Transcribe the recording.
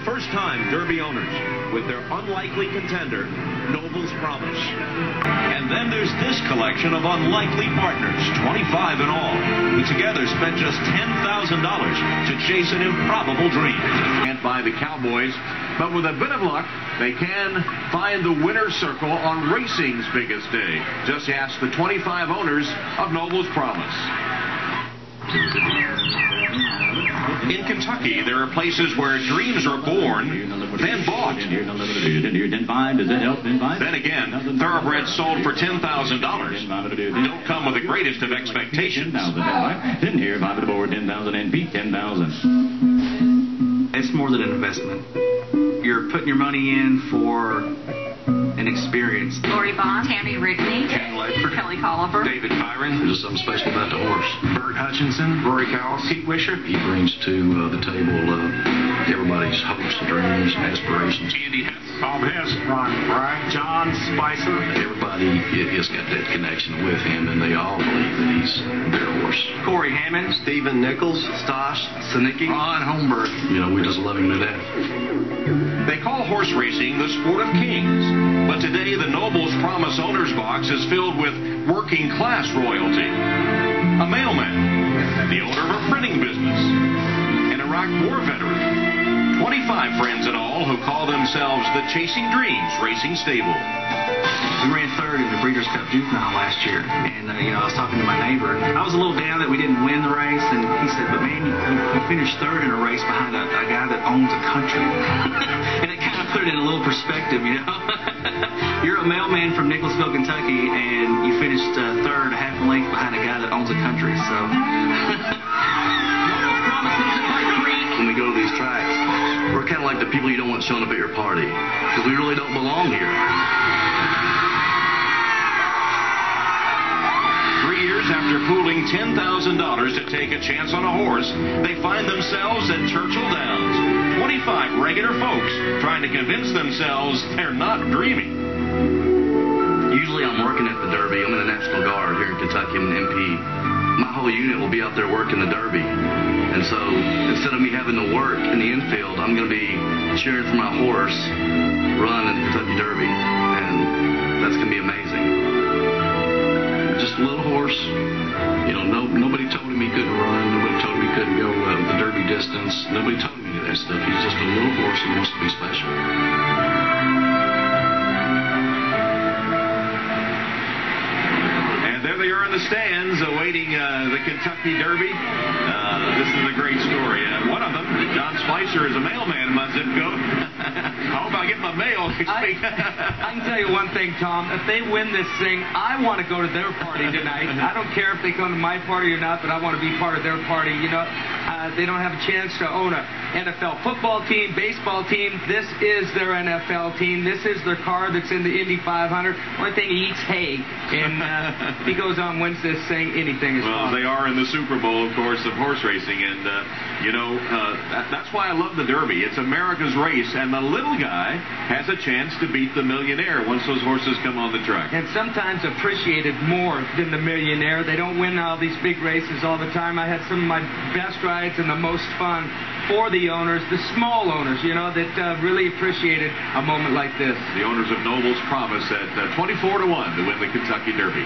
first-time Derby owners with their unlikely contender, Noble's Promise. And then there's this collection of unlikely partners, 25 in all, who together spent just $10,000 to chase an improbable dream. And by the Cowboys, but with a bit of luck, they can find the winner's circle on racing's biggest day. Just ask the 25 owners of Noble's Promise. In Kentucky, there are places where dreams are born, then bought. Then again, thoroughbreds sold for $10,000 don't come with the greatest of expectations. It's more than an investment. You're putting your money in for an experience. Lori Bond, Tammy Rigney, Ken Ledford, Kelly Colliver, David Byron. There's something special about the horse. Bert Hutchinson, Rory Cowles, Pete Wisher. He brings to the table everybody's hopes, dreams, aspirations. Andy Hess, Bob Hess, Ron Bragg, John Spicer. Everybody has got that connection with him, and they all believe that he's their horse. Corey Hammond, Stephen Nichols, Stosh Sanicki, Ron Holmberg. You know, we just love him to death. They call horse racing the sport of kings, but today the Noble's Promise owner's box is filled with working class royalty. A mailman, the owner of a printing business, an Iraq War veteran, 25 friends in all who call themselves the Chasing Dreams Racing Stable. We ran third in the Breeders' Cup Juvenile last year, and I was talking to my neighbor. I was a little down that we didn't win the race, and he said, "But man, you finished third in a race behind a guy that owns a country." And it kind of put it in a little perspective, you know. You're a mailman from Nicholasville, Kentucky, and you finished third, a half a length behind a guy that owns a country. So When we go to these tracks, we're kind of like the people you don't want showing up at your party, because we really don't belong here. 3 years after pooling $10,000 to take a chance on a horse, they find themselves at Churchill Downs. 25 regular folks trying to convince themselves they're not dreaming. Usually I'm working at the Derby. I'm in the National Guard here in Kentucky. I'm an MP. My whole unit will be out there working the Derby. And so instead of me having to work in the infield, I'm going to be cheering for my horse run in the Kentucky Derby. And that's going to be amazing. Just a little horse. You know, nobody told him he couldn't run. Nobody told him he couldn't go the Derby distance. Nobody told him any of that stuff. He's just a little horse who wants to be special. And there they are in the stands awaiting the Kentucky Derby. This is a great story. One of them, John Spicer, is a mailman in my zip code. I hope I get my mail next week. I can tell you one thing, Tom. If they win this thing, I want to go to their party tonight. I don't care if they come to my party or not, but I want to be part of their party. You know, they don't have a chance to own a NFL football team, baseball team. This is their NFL team. This is their car that's in the Indy 500. Only thing he eats hay. And if he goes on, wins this thing, anything is Well, possible. they are in the Super Bowl, of course, of horse racing. And, that's why I love the Derby. It's America's race, and the little guy has a chance to beat the millionaire once those horses come on the track. And sometimes appreciated more than the millionaire. They don't win all these big races all the time. I had some of my best rides and the most fun for the owners, the small owners, you know, that really appreciated a moment like this. The owners of Noble's Promise at 24-1 to win the Kentucky Derby.